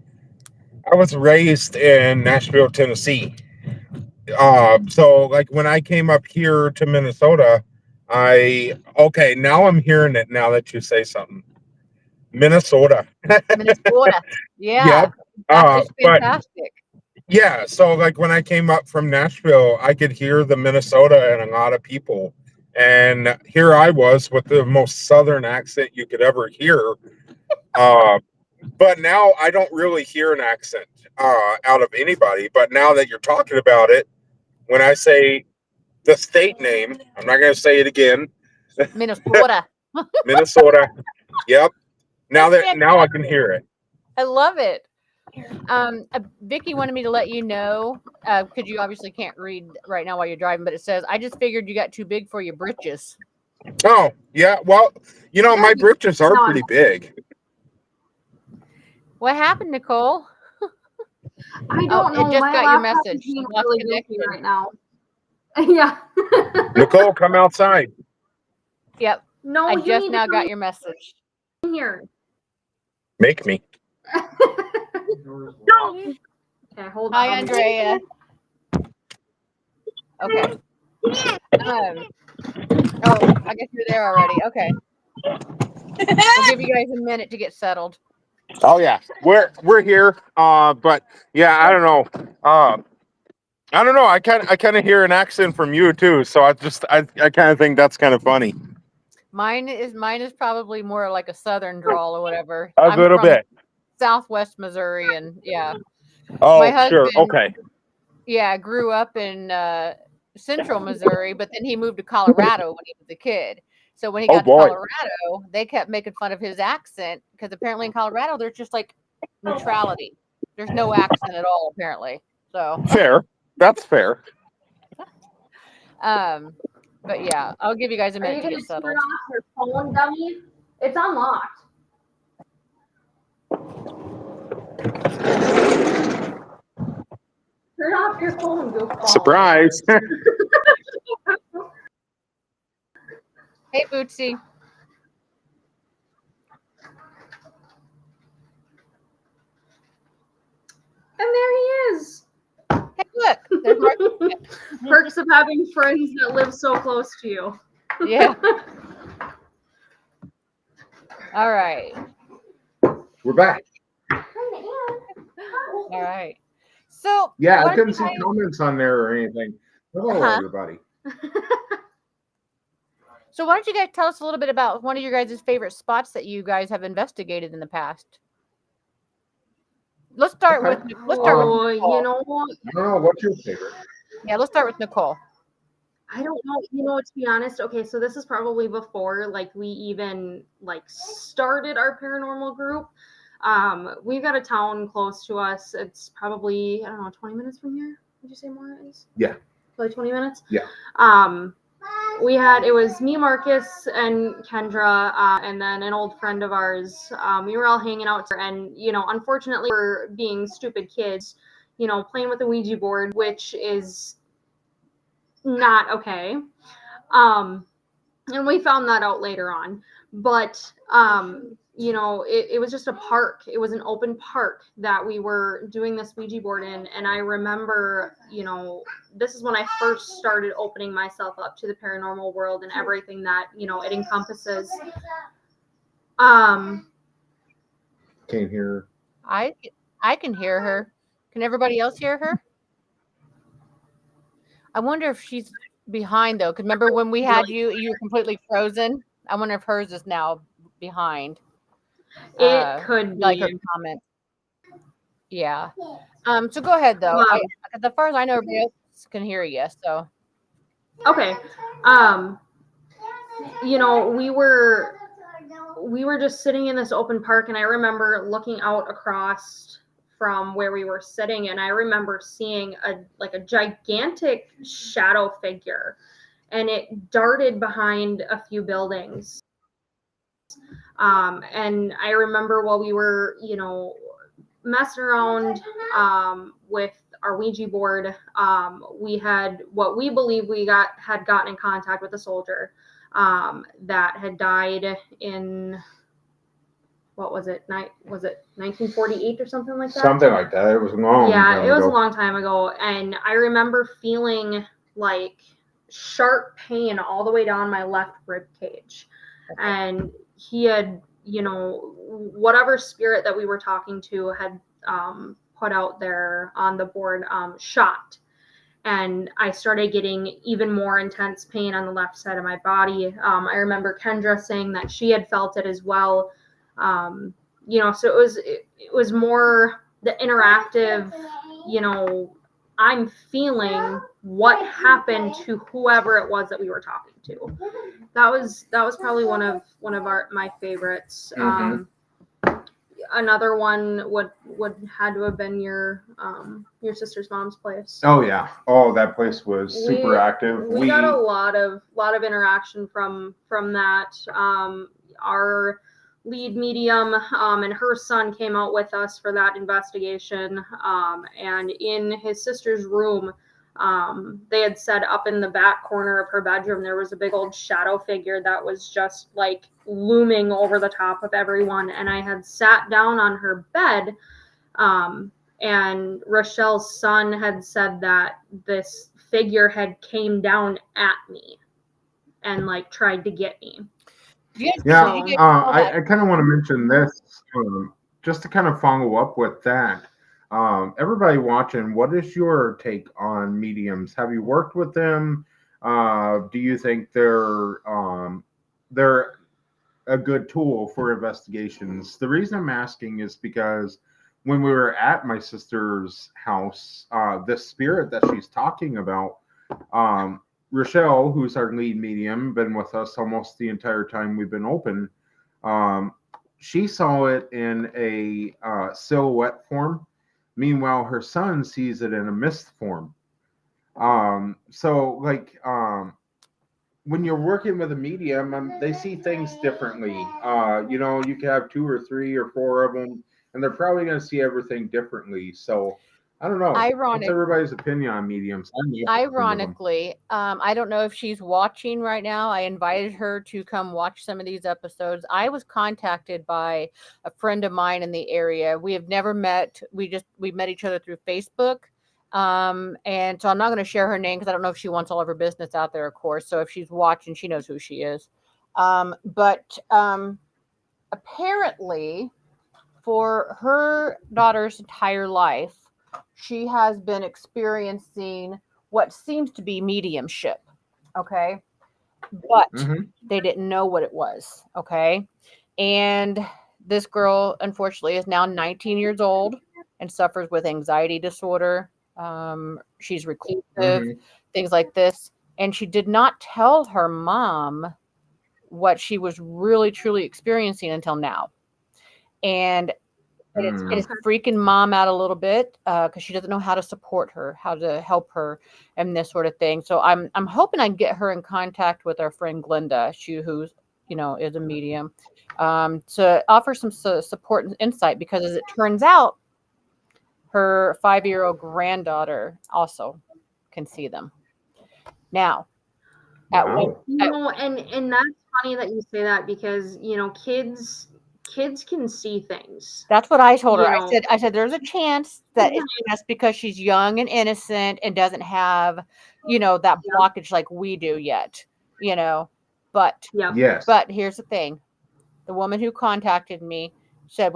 C: raised in Nashville, Tennessee. So like when I came up here to Minnesota, okay, now I'm hearing it now that you say something. Minnesota.
A: Minnesota. Yeah,
C: Yep.
A: it's
C: But
A: fantastic.
C: yeah, so like when I came up from Nashville, I could hear the Minnesota and a lot of people. And here I was with the most southern accent you could ever hear. Uh, but now I don't really hear an accent out of anybody. But now that you're talking about it, when I say the state name. I'm not going to say it again.
A: Minnesota.
C: Minnesota. Yep. Now I can hear it.
A: I love it. Vicky wanted me to let you know, because you obviously can't read right now while you're driving, but it says, I just figured you got too big for your britches.
C: Oh, yeah. Well, my britches are pretty big.
D: What
A: happened, Nichole?
D: I don't know.
A: It just
D: My
A: got your
D: laptop
A: message.
D: is being
A: Lost
D: really
A: connection.
D: goofy right now. Yeah.
C: Nichole, come outside.
A: Yep.
D: No,
A: I
D: you
A: just
D: need
A: now
D: to
A: got
D: come
A: your message.
D: in here.
C: Make me.
D: Okay, hold
A: Hi,
D: on.
A: Andrea. Okay. I guess you're there already. Okay. We'll give you guys a minute to get settled.
C: Oh yeah, we're here. But yeah, I don't know. I don't know. I kind of hear an accent from you too. So I kind of think that's kind of funny.
A: Mine is probably more like a southern drawl or whatever.
C: A little bit.
A: Southwest Missouri, and yeah.
C: Oh,
A: my husband,
C: sure. Okay.
A: Yeah, grew up in central Missouri, but then he moved to Colorado when he was a kid. So when he got to Colorado, they kept making fun of his accent because apparently in Colorado there's just like neutrality. There's no accent at all apparently. So
C: fair. That's fair.
A: But yeah, I'll give you guys a minute to get settled.
D: Turn off your phone, dummy? It's unlocked. Turn off your phone, goofball.
C: Surprise.
A: Hey, Bootsy.
D: And there he is.
A: Hey, look. There's Markus.
D: Perks of having friends that live so close to you.
A: Yeah. All right.
C: We're back.
A: All right. So
C: yeah, I couldn't see comments on there or anything. Hello, everybody.
A: So why don't you guys tell us a little bit about one of your guys' favorite spots that you guys have investigated in the past? Let's start with Nichole.
D: You know,
C: I don't know. What's your favorite?
A: Yeah, let's start with Nichole.
D: I don't know. You know, to be honest, okay, so this is probably before like we even like started our paranormal group. We've got a town close to us. It's probably, I don't know, 20 minutes from here. Would you say more?
C: Yeah.
D: Probably 20 minutes?
C: Yeah.
D: It was me, Markus, and Kendra, and then an old friend of ours. We were all hanging out, and, you know, unfortunately, we're being stupid kids, you know, playing with the Ouija board, which is not okay. And we found that out later on. But, you know, it was just a park. It was an open park that we were doing this Ouija board in. And I remember, you know, this is when I first started opening myself up to the paranormal world and everything that, you know, it encompasses.
C: Can't hear her.
A: I can hear her. Can everybody else hear her? I wonder if she's behind though. Because remember when we had you were completely frozen. I wonder if hers is now behind.
D: It could be.
A: Like her comment. Yeah. So go ahead though. As far as I know, everybody else can hear you. So.
D: Okay. You know, we were just sitting in this open park, and I remember looking out across from where we were sitting, and I remember seeing a gigantic shadow figure, and it darted behind a few buildings. And I remember while we were, you know, messing around with our Ouija board, we had what we believe had gotten in contact with a soldier that had died in, what was it? Was it 1948 or something like that?
C: Something like that. It was long.
D: Yeah, it was a long time ago, and I remember feeling like sharp pain all the way down my left rib cage, and he had, you know, whatever spirit that we were talking to had put out there on the board shot. And I started getting even more intense pain on the left side of my body. I remember Kendra saying that she had felt it as well. You know, so it was more the interactive, you know, I'm feeling what happened to whoever it was that we were talking to. That was probably one of my favorites. Another one would had to have been your sister's mom's place.
C: Oh yeah. Oh, that place was super active.
D: We got a lot of interaction from that. Our lead medium and her son came out with us for that investigation. And in his sister's room, they had said up in the back corner of her bedroom there was a big old shadow figure that was just like looming over the top of everyone. And I had sat down on her bed, and Rochelle's son had said that this figure had came down at me and like tried to get me.
C: Yeah, I kind of want to mention this, just to kind of follow up with that. Everybody watching, what is your take on mediums? Have you worked with them? Do you think they're a good tool for investigations? The reason I'm asking is because when we were at my sister's house, the spirit that she's talking about, Rochelle, who's our lead medium, been with us almost the entire time we've been open. She saw it in a silhouette form. Meanwhile, her son sees it in a mist form. So, like, when you're working with a medium, they see things differently. You can have 2 or 3 or 4 of them, and they're probably going to see everything differently. So, I don't know. What's everybody's opinion on mediums?
A: Ironically, I don't know if she's watching right now. I invited her to come watch some of these episodes. I was contacted by a friend of mine in the area. We have never met. We met each other through Facebook. And so I'm not going to share her name because I don't know if she wants all of her business out there, of course. So if she's watching, she knows who she is. But apparently, for her daughter's entire life, she has been experiencing what seems to be mediumship. Okay. But they didn't know what it was. Okay. And this girl, unfortunately, is now 19 years old and suffers with anxiety disorder. She's reclusive, things like this. And she did not tell her mom what she was really, truly experiencing until now. And it's freaking mom out a little bit because she doesn't know how to support her, how to help her, and this sort of thing. So I'm hoping I can get her in contact with our friend Glenda, who's is a medium, to offer some support and insight. Because as it turns out, her 5-year-old granddaughter also can see them now.
D: And that's funny that you say that because kids can see things.
A: That's what I told her. I said there's a chance that it's just because she's young and innocent and doesn't have, that blockage like we do yet, But but here's the thing. The woman who contacted me said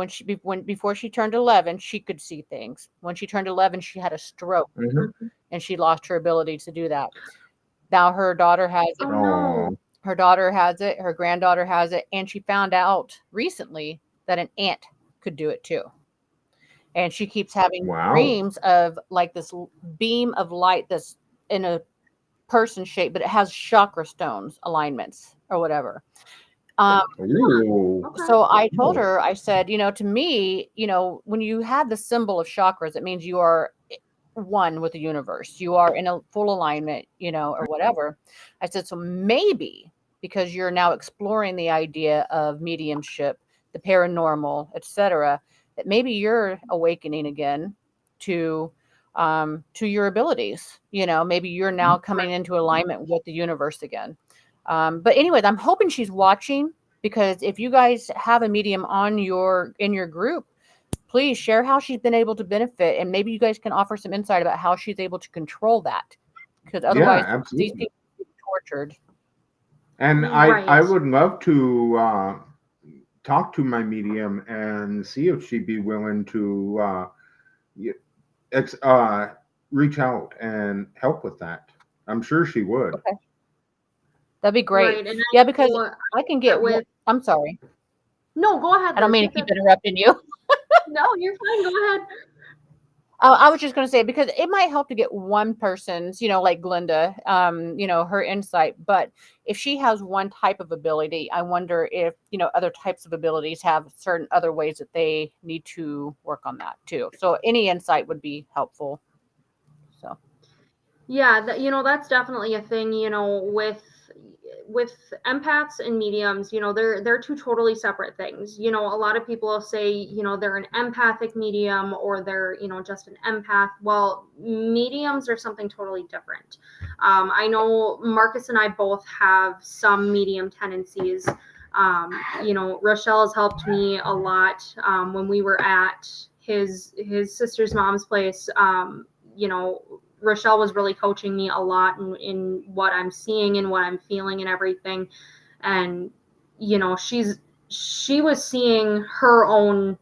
A: before she turned 11, she could see things. When she turned 11, she had a stroke and she lost her ability to do that. Now her daughter has it.
D: Oh, no.
A: Her daughter has it. Her granddaughter has it. And she found out recently that an aunt could do it too. And she keeps having dreams of like this beam of light that's in a person shape, but it has chakra stones alignments or whatever. So I told her, I said, to me, when you have the symbol of chakras, it means you are one with the universe. You are in a full alignment, or whatever. I said, so maybe because you're now exploring the idea of mediumship, the paranormal, etc., that maybe you're awakening again to your abilities. Maybe you're now coming into alignment with the universe again. But anyways, I'm hoping she's watching, because if you guys have a medium in your group, please share how she's been able to benefit, and maybe you guys can offer some insight about how she's able to control that, because otherwise these people are tortured.
C: And I would love to talk to my medium and see if she'd be willing to reach out and help with that. I'm sure she would.
A: Okay. That'd be great. Right, because I can get with. I'm sorry.
D: No, go ahead.
A: I don't mean to keep interrupting you.
D: No, you're fine. Go ahead.
A: I was just going to say, because it might help to get one person's, like Glenda, her insight. But if she has one type of ability, I wonder if, other types of abilities have certain other ways that they need to work on that too. So any insight would be helpful. So.
D: Yeah, that's definitely a thing, with empaths and mediums, they're two totally separate things. A lot of people will say, they're an empathic medium or they're, just an empath. Well, mediums are something totally different. I know Marcus and I both have some medium tendencies. Rochelle has helped me a lot when we were at his sister's mom's place. Rochelle was really coaching me a lot in what I'm seeing and what I'm feeling and everything. And, she was seeing her own,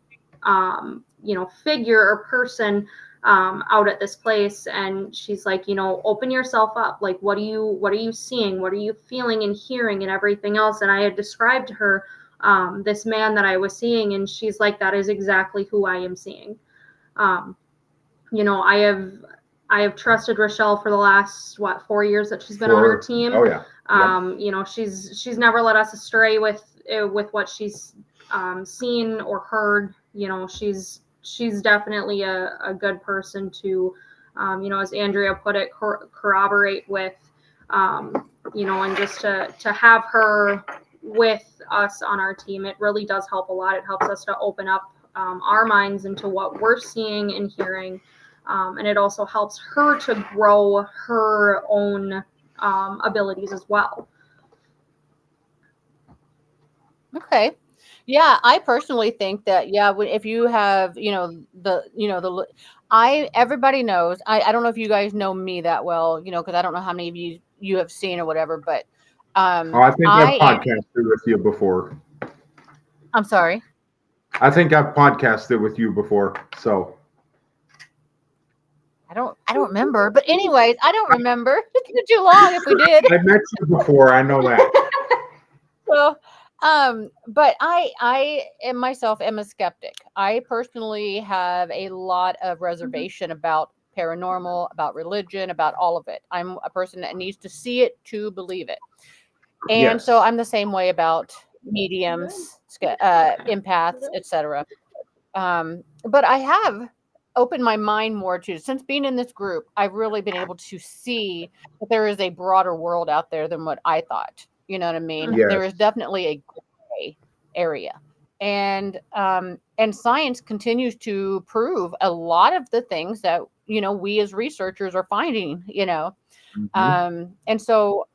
D: figure or person out at this place. And she's like, open yourself up. Like, what are you seeing? What are you feeling and hearing and everything else? And I had described to her this man that I was seeing. And she's like, that is exactly who I am seeing. I have trusted Rochelle for the last 4 years that she's been on our team.
F: Oh yeah.
D: She's never led us astray with what she's seen or heard. She's definitely a good person to, as Andrea put it, corroborate with, and just to have her with us on our team, it really does help a lot. It helps us to open up our minds into what we're seeing and hearing. And it also helps her to grow her own abilities as well.
A: Okay. Yeah, I personally think that, if you have, everybody knows, I don't know if you guys know me that well, because I don't know how many of you have seen or whatever, but
F: I think I've podcasted with you before.
A: I'm sorry.
F: I think I've podcasted with you before, so.
A: I don't remember, but anyways, I don't remember. It's been too long if we did.
F: I met you before, I know that.
A: So, but I am myself am a skeptic. I personally have a lot of reservation about paranormal, about religion, about all of it. I'm a person that needs to see it to believe it. And so I'm the same way about mediums, empaths, etc. But I have opened my mind more to, since being in this group, I've really been able to see that there is a broader world out there than what I thought. You know what I mean?
F: Yes.
A: There is definitely a gray area. And science continues to prove a lot of the things that, we as researchers are finding,
F: Mm-hmm.
A: And so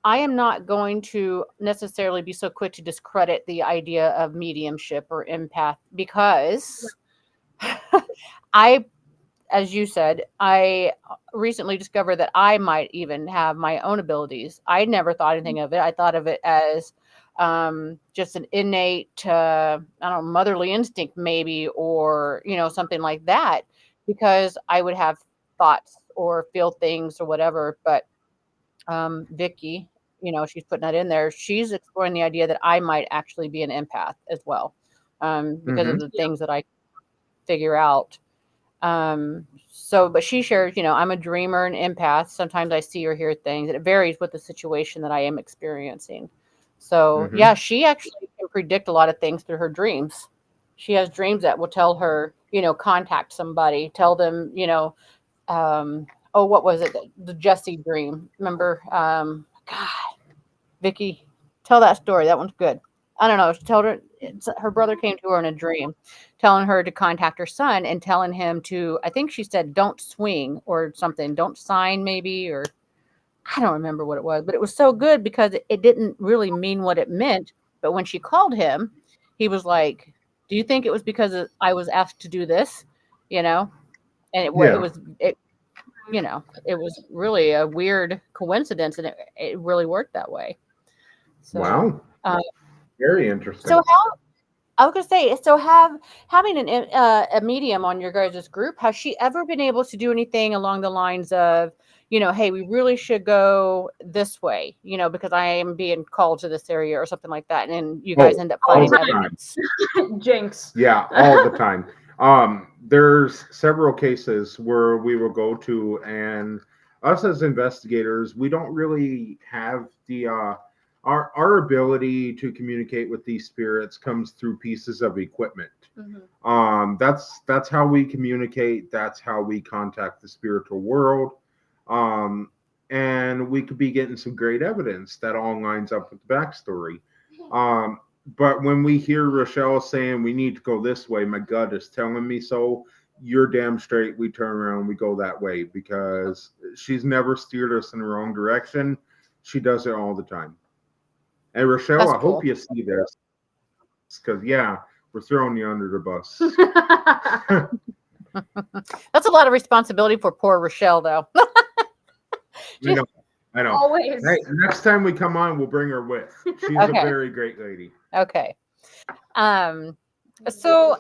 A: I am not going to necessarily be so quick to discredit the idea of mediumship or empath, because as you said, I recently discovered that I might even have my own abilities. I never thought anything of it. I thought of it as just an innate, motherly instinct maybe, or, something like that, because I would have thoughts or feel things or whatever. But Vicky, she's putting that in there. She's exploring the idea that I might actually be an empath as well, because of the things that I figure out. But she shares, I'm a dreamer and empath. Sometimes I see or hear things, and it varies with the situation that I am experiencing. So yeah, she actually can predict a lot of things through her dreams. She has dreams that will tell her, contact somebody, tell them, what was it? The Jesse dream. Remember? God, Vicky, tell that story. That one's good. I don't know. She told her her brother came to her in a dream, telling her to contact her son and telling him to, I think she said, don't swing or something, don't sign maybe, or I don't remember what it was, but it was so good because it didn't really mean what it meant. But when she called him, he was like, do you think it was because I was asked to do this? And it was really a weird coincidence, and it really worked that way. So,
F: wow. Very interesting.
A: So I was gonna say, having a medium on your guys' group, has she ever been able to do anything along the lines of, hey, we really should go this way, because I am being called to this area or something like that, and then you guys end up finding evidence.
D: Jinx.
F: Yeah, all the time.
C: There's several cases where we will go to, and us as investigators, we don't really have the our ability to communicate with these spirits comes through pieces of equipment. That's how we communicate. That's how we contact the spiritual world. And we could be getting some great evidence that all lines up with the backstory. But when we hear Rochelle saying we need to go this way, my gut is telling me so. You're damn straight. We turn around, we go that way because she's never steered us in the wrong direction. She does it all the time. And Rochelle,
A: That's
C: I hope
A: cool.
C: you see this because, yeah, we're throwing you under the bus.
A: That's a lot of responsibility for poor Rochelle, though.
C: I know.
D: Always.
C: Hey, next time we come on, we'll bring her with. She's a
A: Okay.
C: very great lady.
A: Okay. So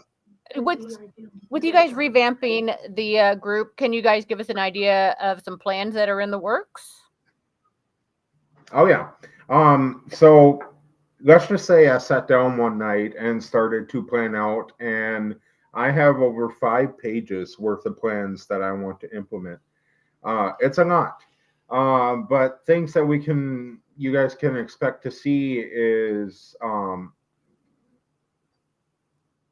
A: with you guys revamping the group, can you guys give us an idea of some plans that are in the works?
C: Oh yeah. So let's just say I sat down one night and started to plan out, and I have over 5 pages worth of plans that I want to implement. It's a lot. But things that you guys can expect to see is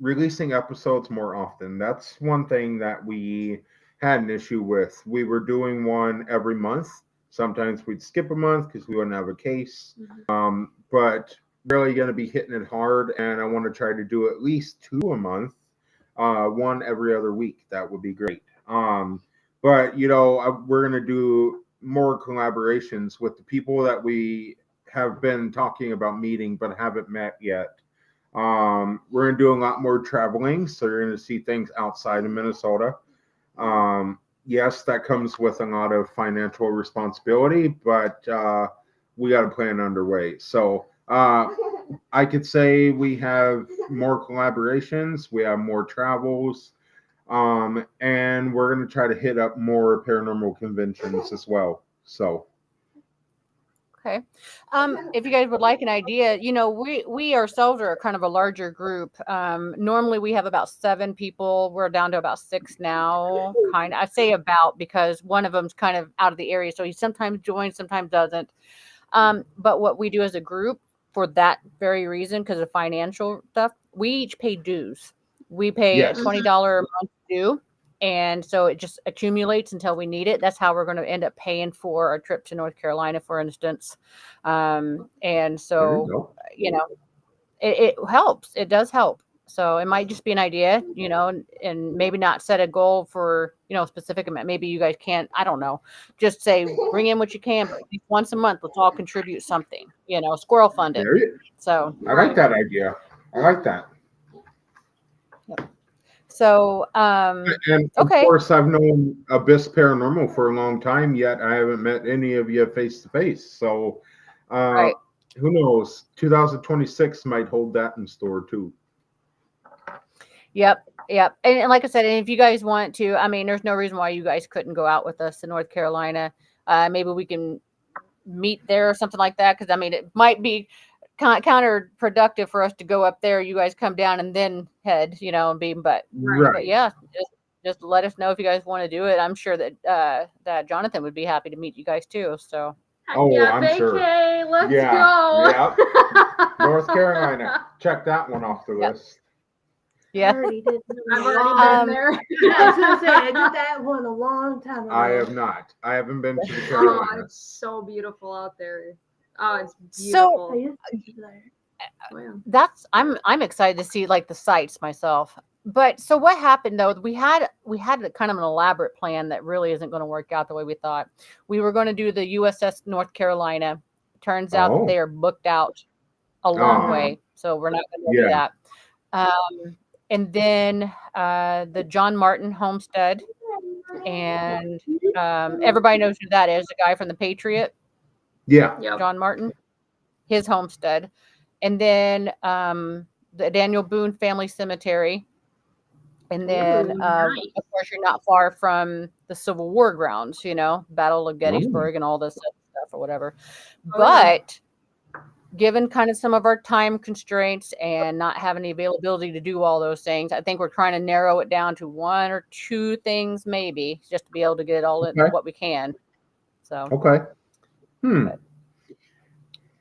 C: releasing episodes more often. That's one thing that we had an issue with. We were doing one every month. Sometimes we'd skip a month because we wouldn't have a case. But really going to be hitting it hard, and I want to try to do at least 2 a month, one every other week. That would be great. But we're going to do more collaborations with the people that we have been talking about meeting but haven't met yet. We're going to do a lot more traveling, so you're going to see things outside of Minnesota. Yes, that comes with a lot of financial responsibility, but we got a plan underway. So I could say we have more collaborations, we have more travels, and we're going to try to hit up more paranormal conventions as well. So.
A: Okay. If you guys would like an idea, we ourselves are kind of a larger group. Normally we have about 7 people. We're down to about 6 now. I say about because one of them's kind of out of the area, so he sometimes joins, sometimes doesn't. But what we do as a group, for that very reason, because of financial stuff, we each pay dues. We pay a $20 a month due. And so it just accumulates until we need it. That's how we're going to end up paying for our trip to North Carolina, for instance. And so, it helps. It does help. So it might just be an idea, and maybe not set a goal for, specific amount. Maybe you guys can't, I don't know, just say, bring in what you can, but at least once a month, let's all contribute something, squirrel fund it. So
C: I like that idea. I like that.
A: Yep. So,
C: and of course, I've known Abyss Paranormal for a long time, yet I haven't met any of you face to face. So,
A: right.
C: Who knows? 2026 might hold that in store too.
A: Yep. And like I said, and if you guys want to, there's no reason why you guys couldn't go out with us to North Carolina. Maybe we can meet there or something like that. Because it might be counterproductive for us to go up there. You guys come down and then head, and be. But yeah, just let us know if you guys want to do it. I'm sure that Jonathan would be happy to meet you guys too. So.
C: I'm
D: vacay,
C: sure.
D: Let's go.
C: Yeah. North Carolina. Check that one off the list.
A: Yeah.
D: I've already been there.
E: I was gonna say I did that one a long time ago.
C: I have not. I haven't been to the Carolinas.
D: Oh, it's so beautiful out there. Oh, it's beautiful.
A: So I'm excited to see like the sights myself. But so what happened though? We had kind of an elaborate plan that really isn't going to work out the way we thought. We were going to do the USS North Carolina. Turns out that they are booked out a long way, so we're not going to do that. And then the John Martin homestead, and everybody knows who that is, the guy from the Patriot.
C: Yeah.
A: John Martin, his homestead. And then the Daniel Boone Family Cemetery. And then, of course, you're not far from the Civil War grounds, Battle of Gettysburg and all this stuff or whatever. But given kind of some of our time constraints and not having the availability to do all those things, I think we're trying to narrow it down to 1 or 2 things, maybe, just to be able to get it all in
F: Okay.
A: what we can. So,
F: Okay.
A: But-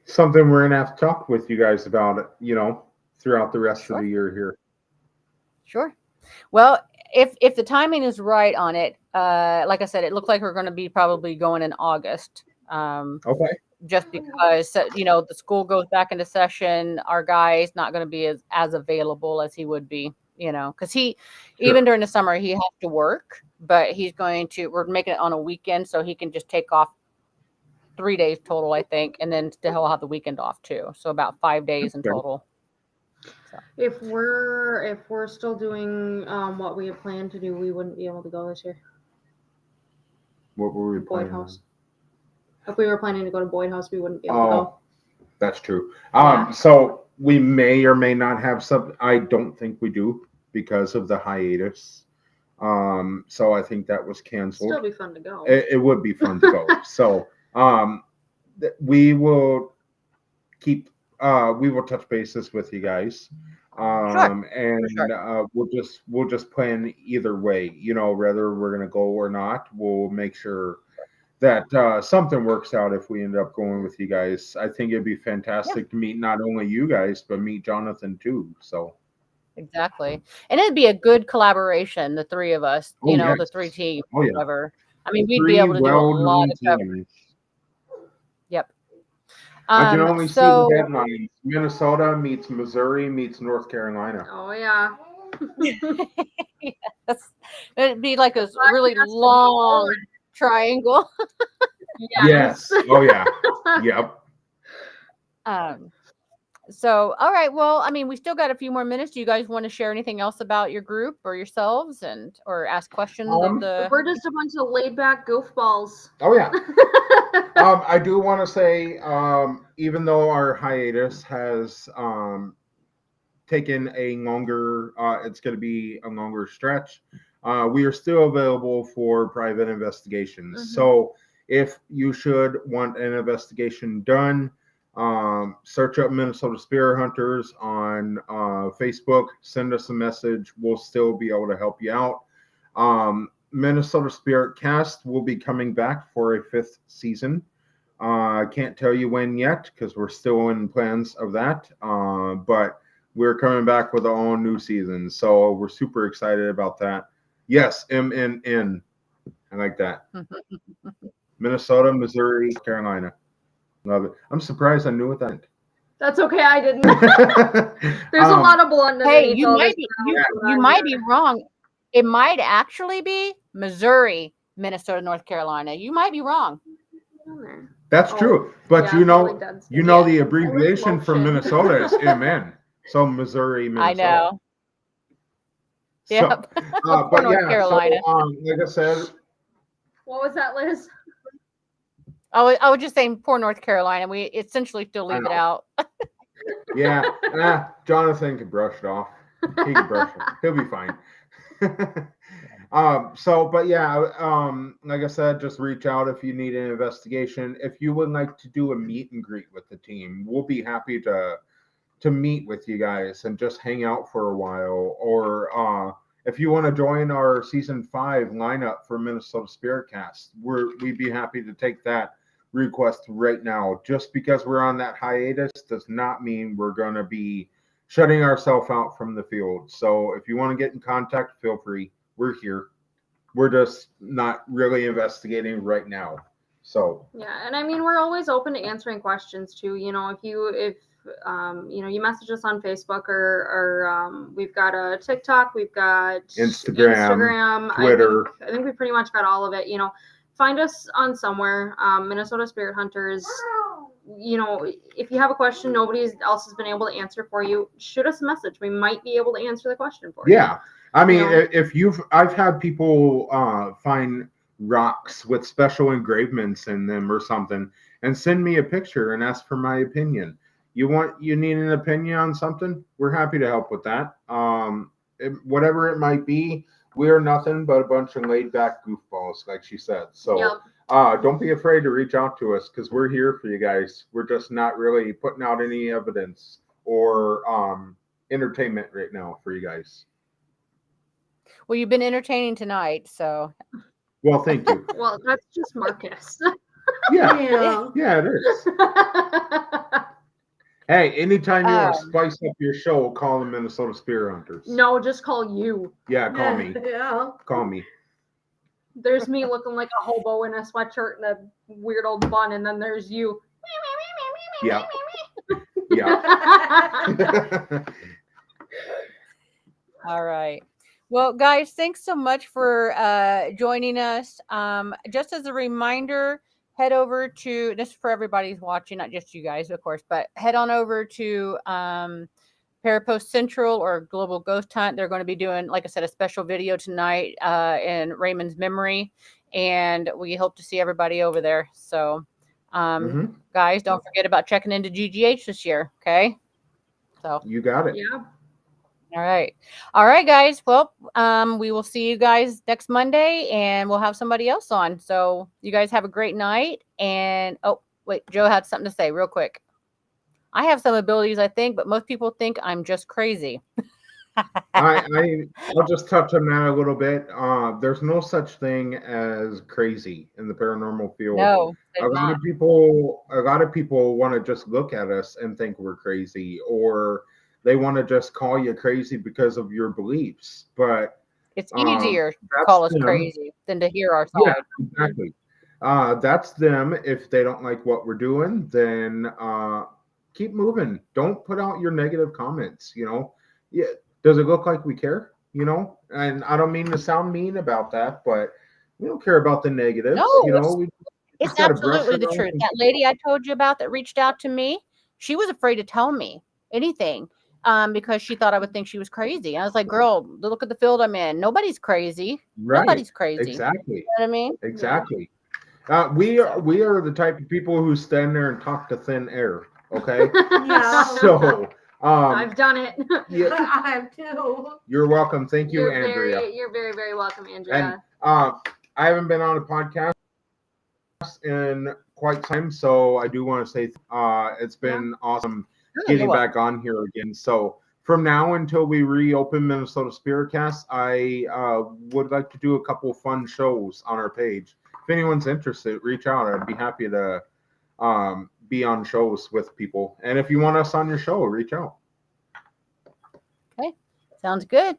F: Something we're gonna have to talk with you guys about it, throughout the rest of
A: Sure.
F: the year here.
A: Sure. Well, if the timing is right on it, like I said, it looks like we're going to be probably going in August.
F: Okay.
A: Just because the school goes back into session, our guy's not going to be as available as he would be. Because even during the summer he has to work, but we're making it on a weekend so he can just take off 3 days total, I think, and then he'll have the weekend off too. So about 5 days in
F: Okay.
A: total. So.
D: If we're still doing what we had planned to do, we wouldn't be able to go this year.
F: What were we
D: Boyd
F: planning
D: House.
F: on?
D: If we were planning to go to Boyd House, we wouldn't be able to go.
F: That's true.
D: Yeah.
F: So we may or may not have some. I don't think we do because of the hiatus. So I think that was canceled.
D: Still be fun to go.
F: It would be fun to go. So we will we will touch bases with you guys.
A: Sure.
F: And
A: Sure.
F: we'll just plan either way, whether we're gonna go or not. We'll make sure that something works out if we end up going with you guys. I think it'd be fantastic to meet not only you guys but meet Jonathan too. So
A: Exactly. And it'd be a good collaboration, the 3 of us, the
F: yes.
A: 3 teams,
F: Oh yeah.
A: whatever. I mean, we'd be
F: Three
A: able to do a lot
F: well-known
A: of coverage.
F: teams.
A: Yep.
F: I can only see
A: So
F: the headlines. Minnesota meets Missouri meets North Carolina.
D: Oh yeah.
A: yes, it'd be like a really long triangle.
F: Yes. Oh yeah. Yep.
A: So, all right. Well, I mean, we still got a few more minutes. Do you guys want to share anything else about your group or yourselves or ask questions of the?
D: We're just a bunch of laid back goofballs.
F: Oh yeah. I do want to say, even though our hiatus has taken a longer, it's going to be a longer stretch. We are still available for private investigations.
D: Mhm.
F: So if you should want an investigation done, search up Minnesota Spirit Hunters on Facebook. Send us a message. We'll still be able to help you out. Minnesota Spirit Cast will be coming back for a 5th season. I can't tell you when yet because we're still in plans of that. But we're coming back with our own new season. So we're super excited about that. Yes, MNN. I like that. Minnesota, Missouri, Carolina. Love it. I'm surprised I knew what that meant.
D: That's okay, I didn't. There's a lot of blonde.
A: Hey, you might be wrong. It might actually be Missouri, Minnesota, North Carolina. You might be wrong.
F: That's true. But
D: yeah,
F: the abbreviation for Minnesota is MN. So Missouri, Minnesota.
A: I know.
F: So,
A: Yep.
F: but
A: North
F: yeah,
A: Carolina.
F: so like I said,
D: What was that, Liz?
A: I was just saying poor North Carolina. We essentially still leave it out.
F: yeah, Jonathan can brush it off. He can brush it. He'll be fine. But yeah, like I said, just reach out if you need an investigation. If you would like to do a meet and greet with the team, we'll be happy to meet with you guys and just hang out for a while. Or if you want to join our season 5 lineup for Minnesota Spirit Cast, we'd be happy to take that request right now. Just because we're on that hiatus does not mean we're going to be shutting ourselves out from the field. So if you want to get in contact, feel free. We're here. We're just not really investigating right now. So
D: yeah, and I mean we're always open to answering questions too. If you message us on Facebook or we've got a TikTok, we've got
F: Instagram, Twitter.
D: I think we pretty much got all of it. Find us on somewhere. Minnesota Spirit Hunters. If you have a question nobody else has been able to answer for you, shoot us a message. We might be able to answer the question for you.
F: Yeah. I mean, I've had people find rocks with special engravements in them or something and send me a picture and ask for my opinion. You need an opinion on something? We're happy to help with that. Whatever it might be, we're nothing but a bunch of laid back goofballs, like she said. So, don't be afraid to reach out to us because we're here for you guys. We're just not really putting out any evidence or entertainment right now for you guys.
A: Well, you've been entertaining tonight, so
F: Well, thank you.
D: Well, that's just Marcus.
F: Yeah,
E: Yeah.
F: it is. Hey, anytime you want to
A: Um,
F: spice up your show, call the Minnesota Spear Hunters.
D: No, just call you.
F: Yeah, call me.
E: Yeah.
F: Call me.
D: There's me looking like a hobo in a sweatshirt and a weird old bun, and then there's you.
F: Yeah. Yeah.
A: all right. Well, guys, thanks so much for joining us. Just as a reminder, head over to this for everybody who's watching, not just you guys, of course, but head on over to Parapost Central or Global Ghost Hunt. They're going to be doing, like I said, a special video tonight in Raymond's memory, and we hope to see everybody over there. So,
F: Mhm.
A: guys, don't forget about checking into GGH this year. Okay. So,
F: You got it.
D: Yeah.
A: all right. All right, guys. Well, we will see you guys next Monday and we'll have somebody else on. So you guys have a great night. And oh, wait, Joe had something to say real quick. I have some abilities, I think, but most people think I'm just crazy.
F: I'll just touch on that a little bit. There's no such thing as crazy in the paranormal field.
A: No,
F: A
A: there's
F: lot
A: not.
F: of people want to just look at us and think we're crazy, or they want to just call you crazy because of your beliefs. But
A: It's easier to
F: that's
A: call us
F: them.
A: crazy than to hear our
F: Yeah,
A: side.
F: exactly. That's them. If they don't like what we're doing, then keep moving. Don't put out your negative comments. Yeah. Does it look like we care? And I don't mean to sound mean about that, but we don't care about the negatives.
A: No,
F: We
A: it's
F: just got to brush
A: absolutely
F: it
A: the
F: off.
A: truth. That lady I told you about that reached out to me, she was afraid to tell me anything because she thought I would think she was crazy. I was like, girl, look at the field I'm in. Nobody's crazy.
F: Right.
A: Nobody's crazy.
F: Exactly.
A: You know what I mean?
F: Exactly. We are the type of people who stand there and talk to thin air. Okay.
E: Yeah.
F: So
D: I've done it.
F: yeah,
E: I have too.
F: you're welcome. Thank you,
D: You're
F: Andrea.
D: you're very, very welcome,
F: And
D: Andrea.
F: I haven't been on a podcast in quite some time, so I do want to say it's been awesome getting back on here again. So from now until we reopen Minnesota Spiritcast, I would like to do a couple fun shows on our page. If anyone's interested, reach out. I'd be happy to be on shows with people. And if you want us on your show, reach out.
A: Okay. Sounds good.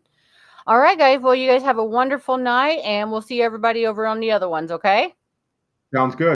A: All right, guys. Well, you guys have a wonderful night, and we'll see everybody over on the other ones, okay?
F: Sounds good.